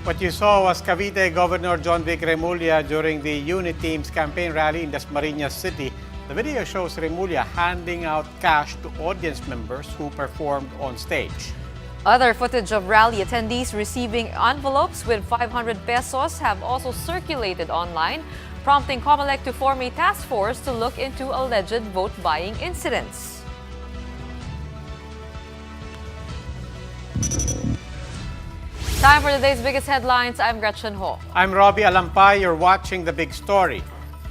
What you saw was Cavite Governor John Vic Remulla during the Unit Team's campaign rally in Dasmariñas City. The video shows Remulla handing out cash to audience members who performed on stage. Other footage of rally attendees receiving envelopes with 500 pesos have also circulated online, prompting COMELEC to form a task force to look into alleged vote-buying incidents. Time for today's biggest headlines. I'm Gretchen Ho. I'm Robbie Alampay. You're watching The Big Story.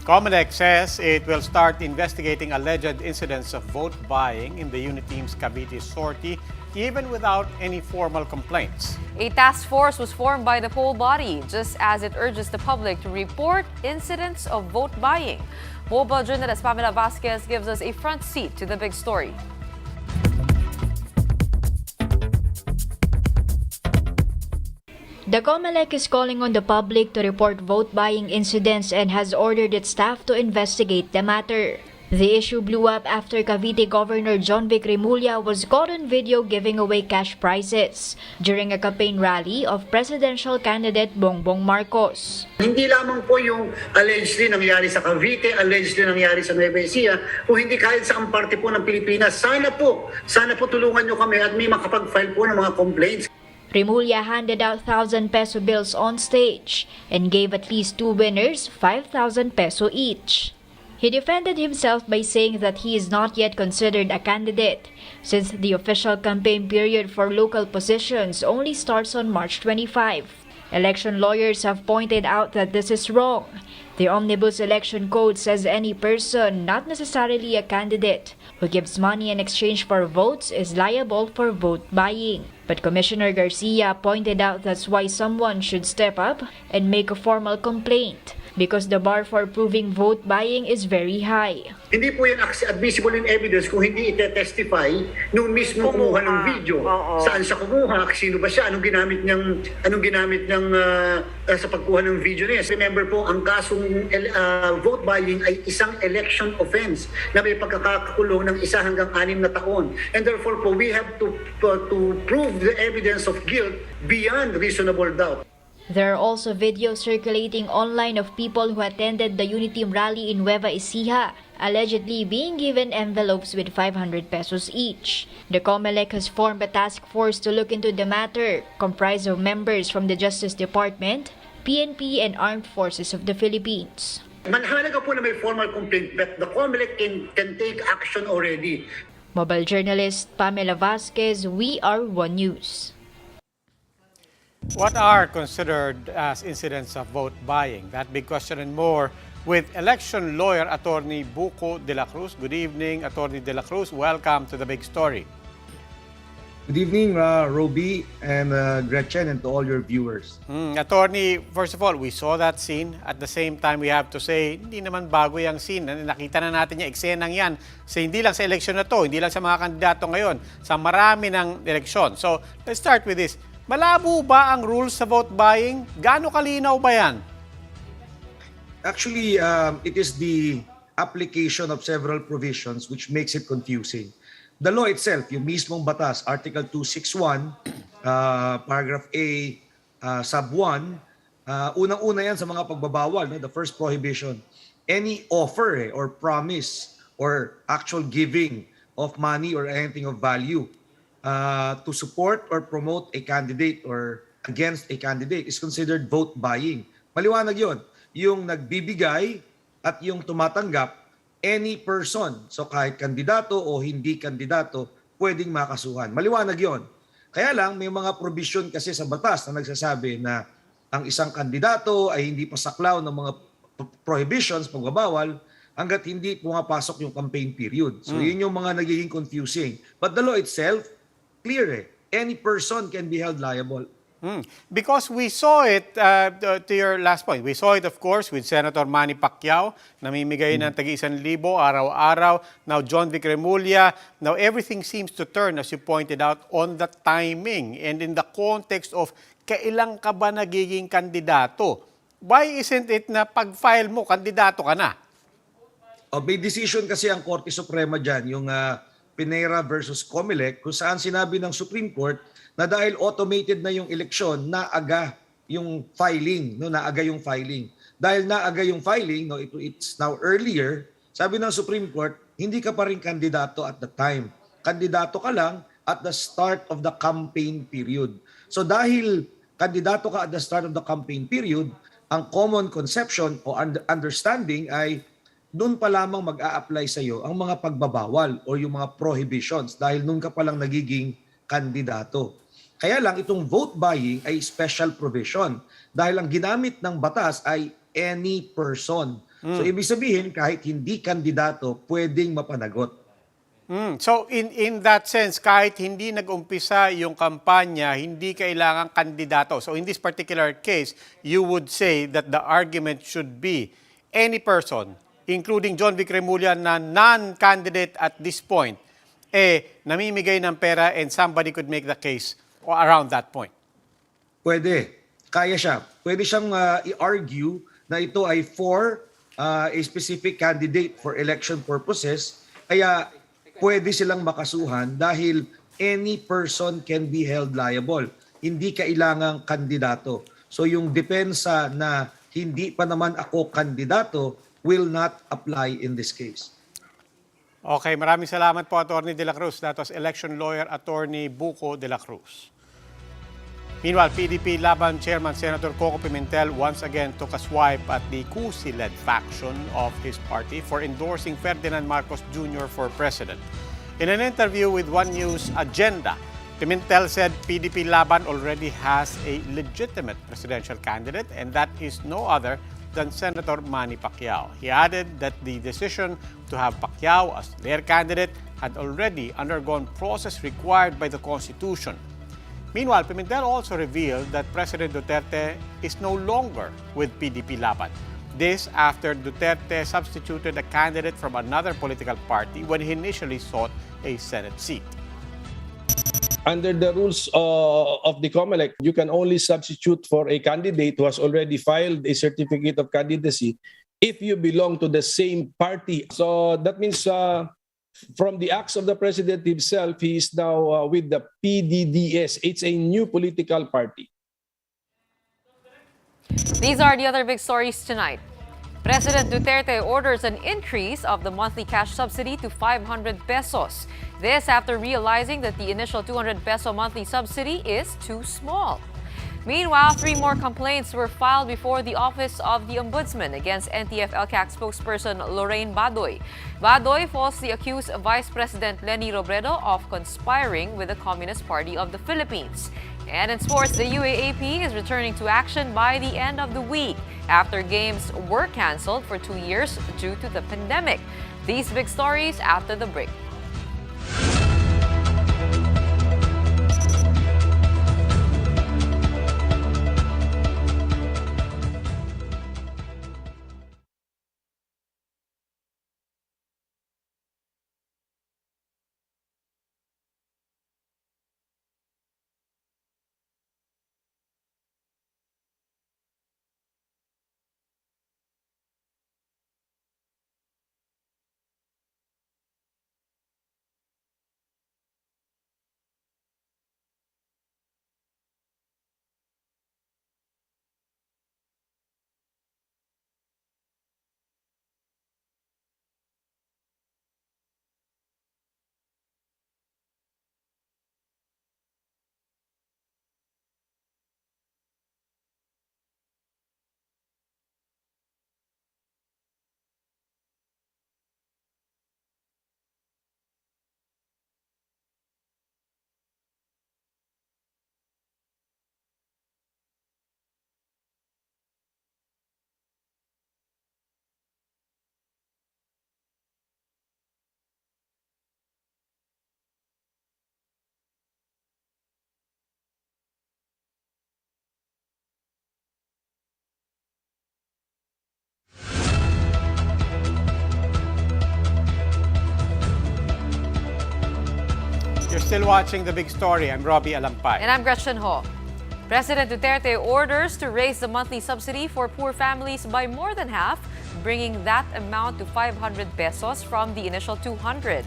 COMELEC says it will start investigating alleged incidents of vote buying in the Unit Team's Cavite sortie, even without any formal complaints. A task force was formed by the poll body, just as it urges the public to report incidents of vote buying. Mobile journalist Pamela Vasquez gives us a front seat to the big story. The COMELEC is calling on the public to report vote-buying incidents and has ordered its staff to investigate the matter. The issue blew up after Cavite Governor John Vic Remulla was caught on video giving away cash prizes during a campaign rally of presidential candidate Bongbong Marcos. Hindi lamang po yung allegedly nangyari sa Cavite, allegedly nangyari sa Nueva Ecija, kung hindi kahit sa ang parte po ng Pilipinas, sana po tulungan nyo kami at may makapag-file po ng mga complaints. Remulla handed out 1,000 peso bills on stage and gave at least two winners 5,000 peso each. He defended himself by saying that he is not yet considered a candidate, since the official campaign period for local positions only starts on March 25. Election lawyers have pointed out that this is wrong. The Omnibus Election Code says any person, not necessarily a candidate, who gives money in exchange for votes is liable for vote buying. But Commissioner Garcia pointed out that's why someone should step up and make a formal complaint, because the bar for proving vote buying is very high. Hindi po yan admissible in evidence kung hindi ite-testify nung mismo kumuha ng video. Saan siya kumuha, sino ba siya, anong ginamit niyang sa pagkuha ng video niya. Remember po, ang kasong vote buying ay isang election offense na may pagkakakulong ng 1 hanggang 6 na taon. And therefore po, we have to prove the evidence of guilt beyond reasonable doubt. There are also videos circulating online of people who attended the Unity rally in Nueva Ecija, allegedly being given envelopes with 500 pesos each. The COMELEC has formed a task force to look into the matter, comprised of members from the Justice Department, PNP, and Armed Forces of the Philippines. Mahalaga po na may formal complaint, but the COMELEC can take action already. Mobile journalist Pamela Vasquez, We Are One News. What are considered as incidents of vote buying? That big question and more with election lawyer Attorney Buko de la Cruz. Good evening, Attorney de la Cruz. Welcome to The Big Story. Good evening, Roby and Gretchen, and to all your viewers. Attorney, first of all, we saw that scene. At the same time, we have to say, hindi naman bago yung scene. Nakita na natin yung eksenang yan. So, hindi lang sa eleksyon na to, hindi lang sa mga kandidato ngayon, sa marami ng eleksyon. So, let's start with this. Malabo ba ang rules sa vote buying? Gaano kalinaw ba yan? Actually, it is the application of several provisions which makes it confusing. The law itself, yung mismong batas, Article 261, Paragraph A, Sub 1, unang-una yan sa mga pagbabawal, no? The first prohibition. Any offer or promise or actual giving of money or anything of value to support or promote a candidate or against a candidate is considered vote buying. Maliwanag yon. Yung nagbibigay at yung tumatanggap, any person, so kahit kandidato o hindi kandidato, pwedeng makasuhan. Maliwanag yon. Kaya lang, may mga provision kasi sa batas na nagsasabi na ang isang kandidato ay hindi pasaklaw ng mga prohibitions, pagbabawal, hanggat hindi pumapasok yung campaign period. So yun yung mga nagiging confusing. But the law itself, clear any person can be held liable. Because we saw it, to your last point, we saw it of course with Senator Manny Pacquiao, namimigay ng tag-1,000 araw-araw. Now John Vic Remulla, now everything seems to turn, as you pointed out, on the timing and in the context of kailan ka ba nagiging kandidato? Why isn't it na pag-file mo, kandidato ka na? May decision kasi ang Korte Suprema dyan, yung Pinera versus COMELEC, kung saan sinabi ng Supreme Court na dahil automated na yung eleksyon na aga yung filing, no, naaga yung filing. Dahil naaga yung filing, no, it's now earlier, sabi ng Supreme Court, hindi ka pa rin kandidato at the time. Kandidato ka lang at the start of the campaign period. So dahil kandidato ka at the start of the campaign period, ang common conception o understanding ay doon pa lamang mag-a-apply sa iyo ang mga pagbabawal o yung mga prohibitions dahil noon ka pa lang nagiging kandidato. Kaya lang itong vote buying ay special provision dahil ang ginamit ng batas ay any person. So ibig sabihin kahit hindi kandidato pwedeng mapanagot. So in that sense, kahit hindi nag-umpisa yung kampanya, hindi kailangan kandidato. So in this particular case, you would say that the argument should be any person, including John Vic Remulla na non-candidate at this point, namimigay ng pera and somebody could make the case around that point. Pwede. Kaya siya. Pwede siyang i-argue na ito ay for a specific candidate for election purposes. Kaya pwede silang makasuhan dahil any person can be held liable. Hindi kailangang kandidato. So yung depensa na hindi pa naman ako kandidato will not apply in this case. Okay, maraming salamat po, Attorney De La Cruz. That was election lawyer, Attorney Buko De La Cruz. Meanwhile, PPP Laban Chairman Senator Coco Pimentel once again took a swipe at the Cusi-led faction of his party for endorsing Ferdinand Marcos Jr. for president. In an interview with One News Agenda, Pimentel said PPP Laban already has a legitimate presidential candidate, and that is no other than Senator Manny Pacquiao. He added that the decision to have Pacquiao as their candidate had already undergone process required by the Constitution. Meanwhile, Pimentel also revealed that President Duterte is no longer with PPP Laban. This after Duterte substituted a candidate from another political party when he initially sought a Senate seat. Under the rules of the COMELEC, you can only substitute for a candidate who has already filed a certificate of candidacy if you belong to the same party. So that means from the acts of the president himself, he is now with the PDDS. It's a new political party. These are the other big stories tonight. President Duterte orders an increase of the monthly cash subsidy to 500 pesos. This after realizing that the initial 200 peso monthly subsidy is too small. Meanwhile, 3 more complaints were filed before the Office of the Ombudsman against NTF-ELCAC spokesperson Lorraine Badoy. Badoy falsely accused Vice President Leni Robredo of conspiring with the Communist Party of the Philippines. And in sports, the UAAP is returning to action by the end of the week after games were canceled for 2 years due to the pandemic. These big stories after the break. You're still watching The Big Story. I'm Robbie Alampay. And I'm Gretchen Ho. President Duterte orders to raise the monthly subsidy for poor families by more than half, bringing that amount to 500 pesos from the initial 200.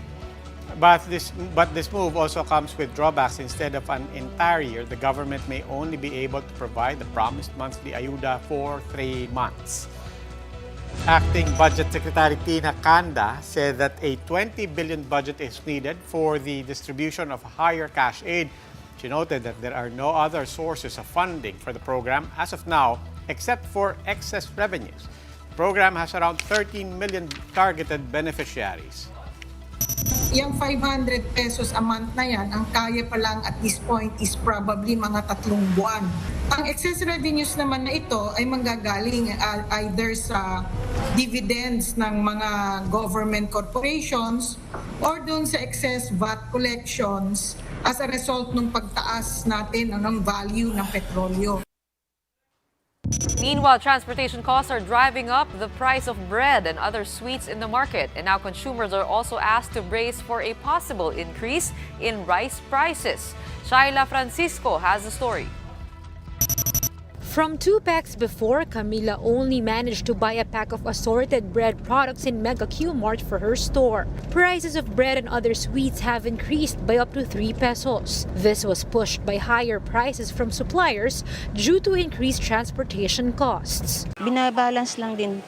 But this move also comes with drawbacks. Instead of an entire year, the government may only be able to provide the promised monthly ayuda for 3 months. Acting Budget Secretary Tina Canda said that a 20 billion budget is needed for the distribution of higher cash aid. She noted that there are no other sources of funding for the program as of now except for excess revenues. The program has around 13 million targeted beneficiaries. Yung 500 pesos a month na yan, ang kaya pa lang at this point is probably mga 3 buwan. Ang excess revenues naman na ito ay manggagaling either sa dividends ng mga government corporations or doon sa excess VAT collections as a result ng pagtaas natin ng value ng petrolyo. Meanwhile, transportation costs are driving up the price of bread and other sweets in the market. And now consumers are also asked to brace for a possible increase in rice prices. Shaila Francisco has the story. From 2 packs before, Camila only managed to buy a pack of assorted bread products in Mega Q Mart for her store. Prices of bread and other sweets have increased by up to 3 pesos. This was pushed by higher prices from suppliers due to increased transportation costs. Binabalance lang din.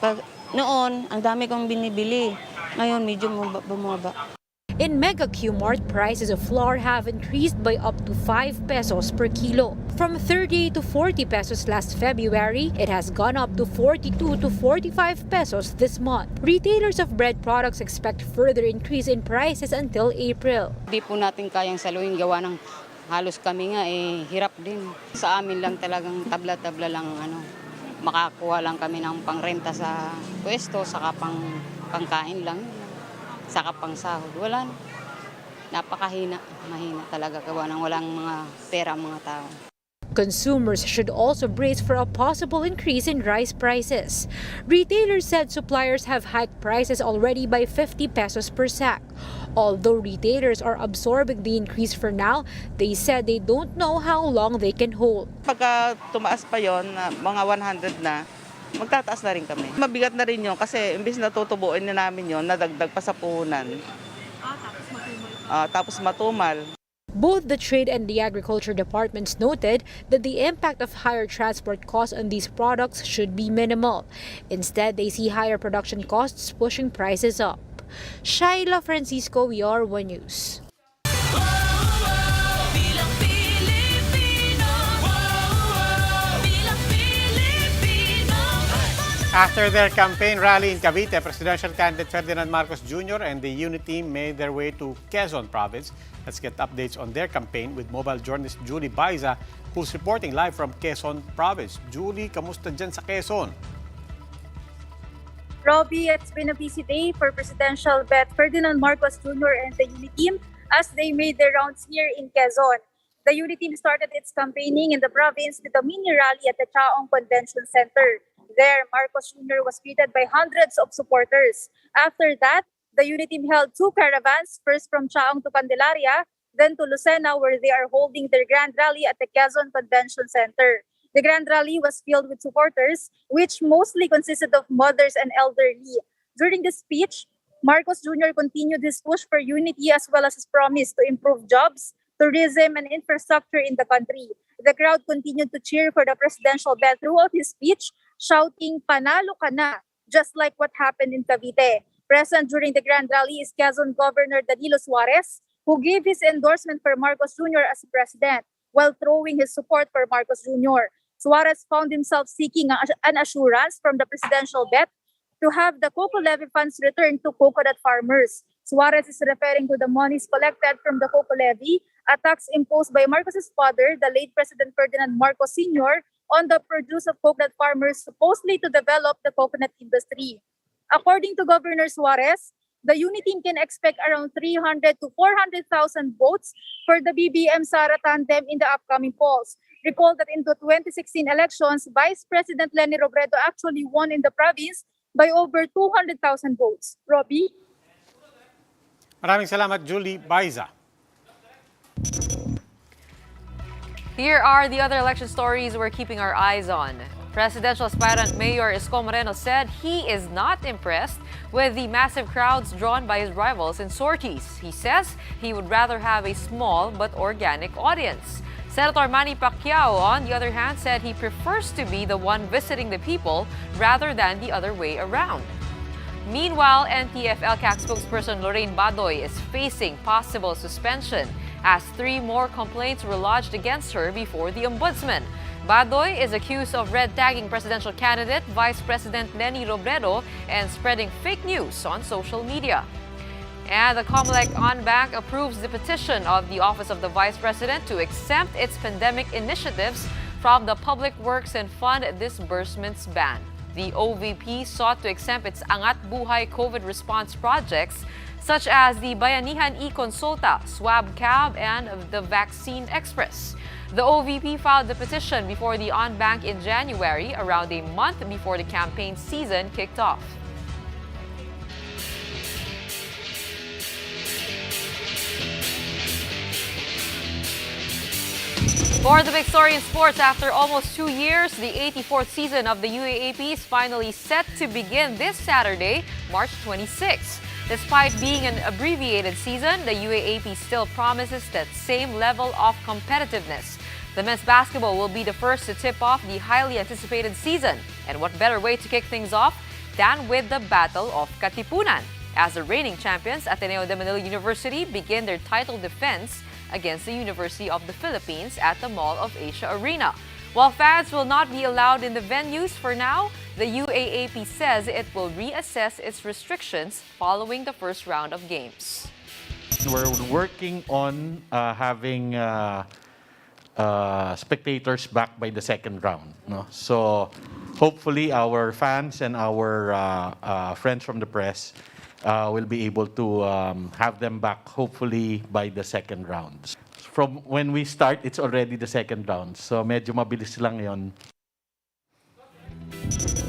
Noon, ang dami kong binibili. Ngayon, medyo bumaba. In Mega Q Mart, prices of flour have increased by up to 5 pesos per kilo. From 38 to 40 pesos last February, it has gone up to 42 to 45 pesos this month. Retailers of bread products expect further increase in prices until April. Hindi po natin kayang saluhin gawa ng halos kami nga hirap din. Sa amin lang talagang tabla-tabla lang makakuha lang kami ng pangrenta sa pwesto, saka pangkain lang. Saka pang sahod. Wala na. Napakahina. Mahina talaga gawa ng walang mga pera mga tao. Consumers should also brace for a possible increase in rice prices. Retailers said suppliers have hiked prices already by 50 pesos per sack. Although retailers are absorbing the increase for now, they said they don't know how long they can hold. Pagka tumaas pa yon, mga 100 na, magtataas na rin kami. Mabigat na rin yun kasi imbis na tutubuin na namin yun, nadagdag pa sa puhunan. Tapos matumal. Both the Trade and the Agriculture Departments noted that the impact of higher transport costs on these products should be minimal. Instead, they see higher production costs pushing prices up. Shaila Francisco, WR1 News. After their campaign rally in Cavite, presidential candidate Ferdinand Marcos Jr. and the unity team made their way to Quezon province. Let's get updates on their campaign with mobile journalist Julie Baiza, who's reporting live from Quezon province. Julie, kamusta dyan sa Quezon? Robbie, it's been a busy day for presidential bet Ferdinand Marcos Jr. and the unity team as they made their rounds here in Quezon. The unity team started its campaigning in the province with a mini rally at the Chaong Convention Center. There, Marcos Jr. was greeted by hundreds of supporters. After that, the unity team held 2 caravans, first from Chaong to Candelaria, then to Lucena, where they are holding their grand rally at the Quezon Convention Center. The grand rally was filled with supporters, which mostly consisted of mothers and elderly. During the speech, Marcos Jr. continued his push for unity as well as his promise to improve jobs, tourism, and infrastructure in the country. The crowd continued to cheer for the presidential bet throughout his speech, shouting, "Panalo ka na," just like what happened in Cavite. Present during the grand rally is Quezon Governor Danilo Suarez, who gave his endorsement for Marcos Jr. as president, while throwing his support for Marcos Jr. Suarez found himself seeking an assurance from the presidential bet to have the cocoa levy funds returned to coconut farmers. Suarez is referring to the monies collected from the cocoa levy, a tax imposed by Marcos's father, the late President Ferdinand Marcos Sr., on the produce of coconut farmers supposedly to develop the coconut industry. According to Governor Suarez, the unity team can expect around 300 to 400,000 votes for the BBM-Sara tandem in the upcoming polls. Recall that in the 2016 elections, Vice President Leni Robredo actually won in the province by over 200,000 votes. Robbie? Maraming salamat, Julie Baiza. Here are the other election stories we're keeping our eyes on. Presidential aspirant Mayor Isko Moreno said he is not impressed with the massive crowds drawn by his rivals in sorties. He says he would rather have a small but organic audience. Senator Manny Pacquiao, on the other hand, said he prefers to be the one visiting the people rather than the other way around. Meanwhile, NTF-LCAC spokesperson Lorraine Badoy is facing possible suspension as 3 more complaints were lodged against her before the ombudsman. Badoy is accused of red-tagging presidential candidate Vice President Leni Robredo and spreading fake news on social media. And the COMELEC on-bank approves the petition of the Office of the Vice President to exempt its pandemic initiatives from the Public Works and Fund disbursements ban. The OVP sought to exempt its Angat Buhay COVID response projects such as the Bayanihan e-Consulta, Swab Cab, and the Vaccine Express. The OVP filed the petition before the on-bank in January, around a month before the campaign season kicked off. For the big story in sports, after almost 2 years, the 84th season of the UAAP is finally set to begin this Saturday, March 26. Despite being an abbreviated season, the UAAP still promises that same level of competitiveness. The men's basketball will be the first to tip off the highly anticipated season. And what better way to kick things off than with the Battle of Katipunan, as the reigning champions, Ateneo de Manila University, begin their title defense against the University of the Philippines at the Mall of Asia Arena. While fans will not be allowed in the venues for now, the UAAP says it will reassess its restrictions following the first round of games. We're working on having spectators back by the second round. No? So hopefully our fans and our friends from the press will be able to have them back hopefully by the second round. From when we start, it's already the second round. So medyo mabilis lang yon.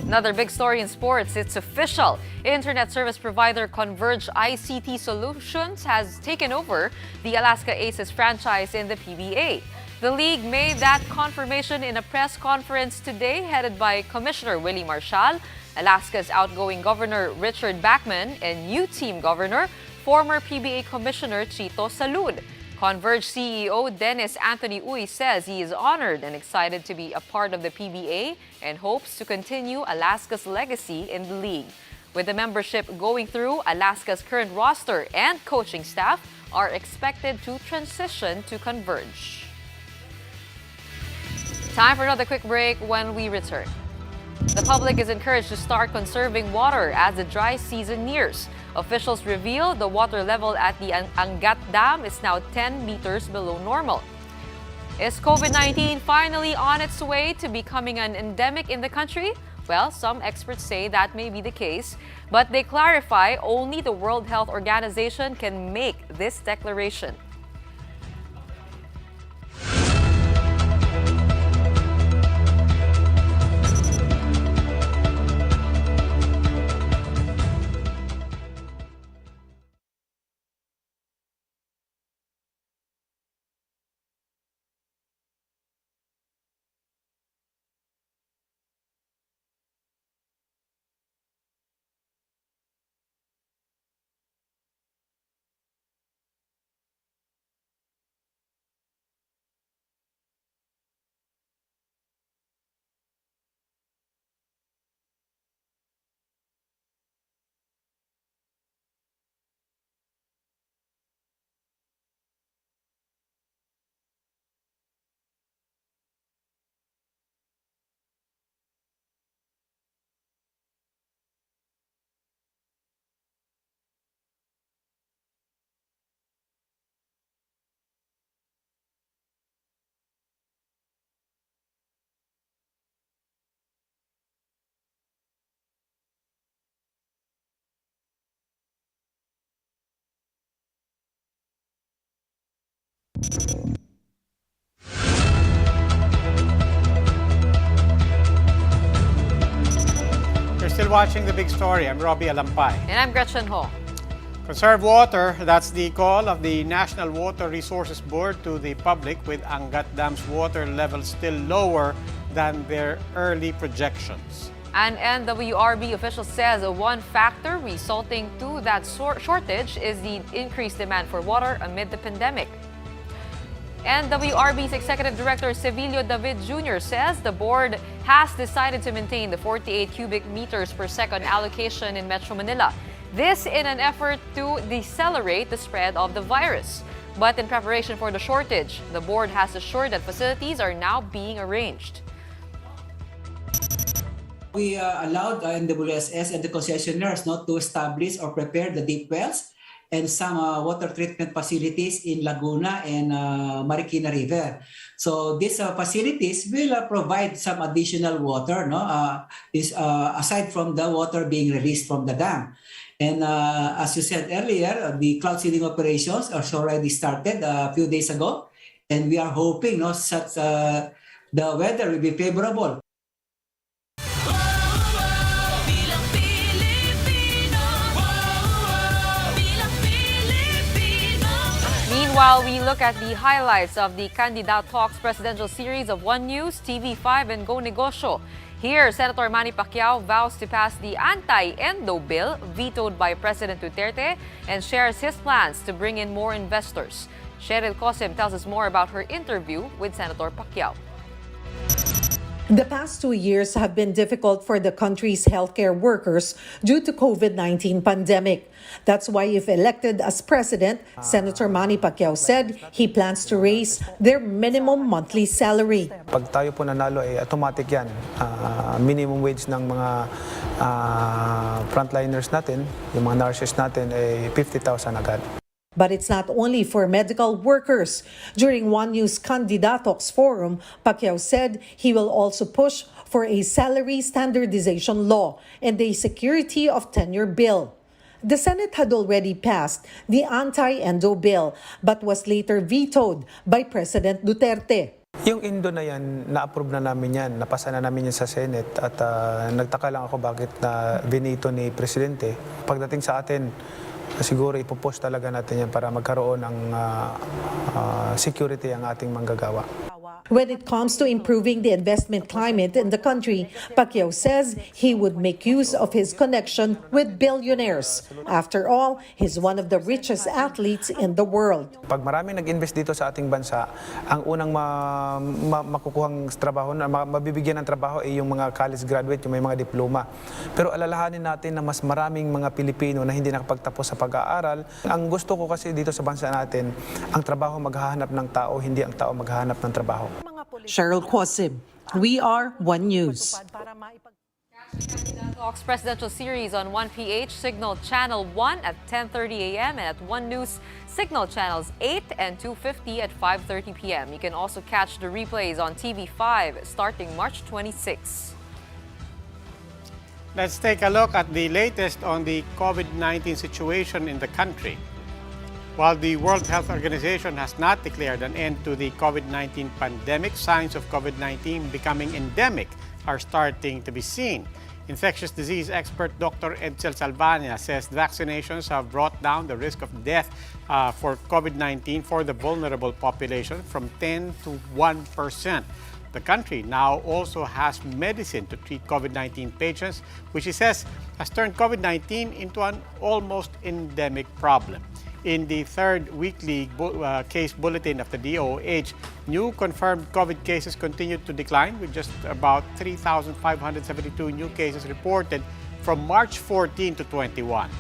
Another big story in sports, it's official. Internet service provider Converge ICT Solutions has taken over the Alaska Aces franchise in the PBA. The league made that confirmation in a press conference today headed by Commissioner Willie Marshall, Alaska's outgoing Governor Richard Bachman, and new team governor, former PBA Commissioner Chito Salud. Converge CEO Dennis Anthony Uy says he is honored and excited to be a part of the PBA and hopes to continue Alaska's legacy in the league. With the membership going through, Alaska's current roster and coaching staff are expected to transition to Converge. Time for another quick break. When we return, the public is encouraged to start conserving water as the dry season nears. Officials reveal the water level at the Angat Dam is now 10 meters below normal. Is COVID-19 finally on its way to becoming an endemic in the country? Well, some experts say that may be the case, but they clarify only the World Health Organization can make this declaration. You're still watching The Big Story. I'm Robbie Alampay. And I'm Gretchen Ho. Conserve water, that's the call of the National Water Resources Board to the public, with Angat Dam's water level still lower than their early projections. An NWRB official says one factor resulting to that shortage is the increased demand for water amid the pandemic. NWRB's Executive Director Sevilio David Jr. says the board has decided to maintain the 48 cubic meters per second allocation in Metro Manila. This in an effort to decelerate the spread of the virus. But in preparation for the shortage, the board has assured that facilities are now being arranged. We allowed NWSS and the concessionaires not to establish or prepare the deep wells and some water treatment facilities in Laguna and Marikina River. So these facilities will provide some additional water, aside from the water being released from the dam. And as you said earlier, the cloud seeding operations are already started a few days ago, and we are hoping the weather will be favorable. Meanwhile, we look at the highlights of the Candidat Talks presidential series of One News, TV5, and Go Negosyo. Here, Senator Manny Pacquiao vows to pass the anti-endo bill vetoed by President Duterte and shares his plans to bring in more investors. Cheryl Cosim tells us more about her interview with Senator Pacquiao. The past 2 years have been difficult for the country's healthcare workers due to COVID-19 pandemic. That's why if elected as president, Senator Manny Pacquiao said he plans to raise their minimum monthly salary. Pag tayo po nanalo ay automatic yan. Minimum wage ng mga frontliners natin, yung mga nurses natin ay 50,000 agad. But it's not only for medical workers. During One News Candidat Talks Forum, Pacquiao said he will also push for a salary standardization law and a security of tenure bill. The Senate had already passed the anti-endo bill but was later vetoed by President Duterte. Yung Indo na yan, na-approve na namin yan, napasa na namin yan sa Senate at nagtaka lang ako bakit na binito ni Presidente. Pagdating sa atin, siguro ipopost talaga natin yan para magkaroon ng security ang ating manggagawa. When it comes to improving the investment climate in the country, Pacquiao says he would make use of his connection with billionaires. After all, he's one of the richest athletes in the world. Pag maraming nag-invest dito sa ating bansa, ang unang makukuhang trabaho, mabibigyan ng trabaho ay yung mga college graduate, yung may mga diploma. Pero alalahanin natin na mas maraming mga Pilipino na hindi nakapagtapos sa pag-aaral. Ang gusto ko kasi dito sa bansa natin, ang trabaho maghahanap ng tao, hindi ang tao maghahanap ng trabaho. Cheryl Cosim, we are One News. Talks presidential series on 1PH Signal Channel 1 at 10:30 a.m. and at One News Signal Channels 8 and 250 at 5:30 p.m. You can also catch the replays on TV5 starting March 26. Let's take a look at the latest on the COVID-19 situation in the country. While the World Health Organization has not declared an end to the COVID-19 pandemic, signs of COVID-19 becoming endemic are starting to be seen. Infectious disease expert Dr. Edsel Salvania says vaccinations have brought down the risk of death for COVID-19 for the vulnerable population from 10 to 1%. The country now also has medicine to treat COVID-19 patients, which he says has turned COVID-19 into an almost endemic problem. In the third weekly case bulletin of the DOH, new confirmed COVID cases continued to decline with just about 3,572 new cases reported from March 14 to 21.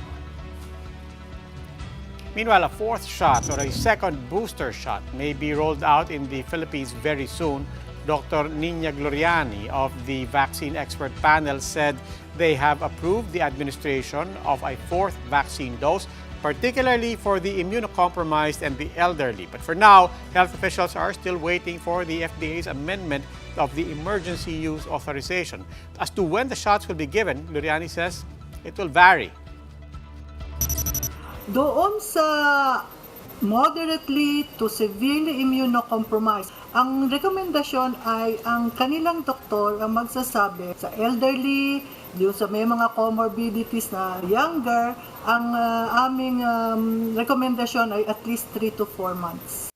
Meanwhile, a fourth shot or a second booster shot may be rolled out in the Philippines very soon. Dr. Nina Gloriani of the vaccine expert panel said they have approved the administration of a fourth vaccine dose, particularly for the immunocompromised and the elderly. But for now, health officials are still waiting for the FDA's amendment of the emergency use authorization. As to when the shots will be given, Gloriani says it will vary. Doon sa moderately to severely immunocompromised, ang rekomendasyon ay ang kanilang doktor ang magsasabi sa elderly, yung sa may mga comorbidities na younger, ang aming rekomendasyon ay at least 3 to 4 months.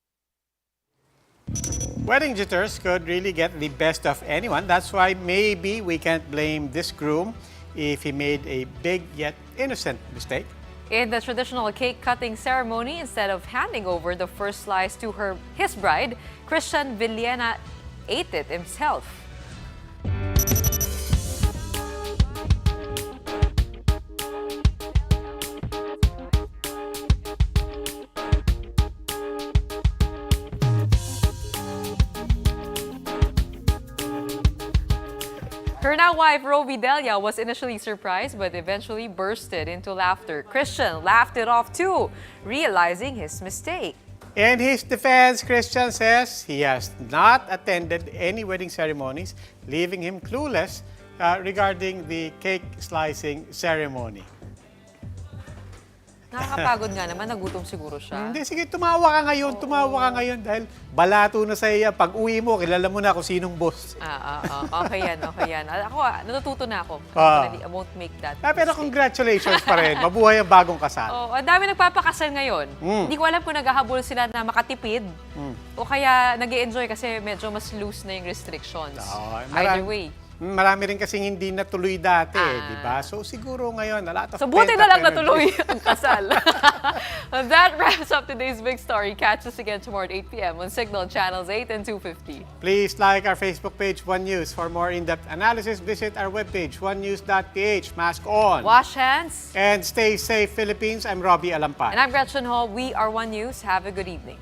Wedding jitters could really get the best of anyone. That's why maybe we can't blame this groom if he made a big yet innocent mistake. In the traditional cake-cutting ceremony, instead of handing over the first slice to his bride, Christian Villena ate it himself. Her now wife, Rovi Delia, was initially surprised but eventually bursted into laughter. Christian laughed it off too, realizing his mistake. In his defense, Christian says he has not attended any wedding ceremonies, leaving him clueless regarding the cake slicing ceremony. Nakakapagod nga naman, nagutom siguro siya. Hindi, sige, tumawa ka ngayon dahil balato na sa iya. Pag uwi mo, kilala mo na kung sinong boss. Okay yan. Ako, natututo na ako. I won't make that Pero mistake. congratulations pa rin. Mabuhay ang bagong kasal. Ang dami nagpapakasal ngayon. Hindi ko alam kung naghahabol sila na makatipid o kaya nag-e-enjoy kasi medyo mas loose na yung restrictions. Either way. Marami rin kasing hindi natuloy dati, di ba? So siguro ngayon, a lot of So buti na lang pent-up natuloy energy. ang kasal. That wraps up today's big story. Catch us again tomorrow at 8 p.m. on Signal Channels 8 and 250. Please like our Facebook page, One News. For more in-depth analysis, visit our webpage, onenews.ph. Mask on. Wash hands. And stay safe, Philippines. I'm Robbie Alampan. And I'm Gretchen Hall. We are One News. Have a good evening.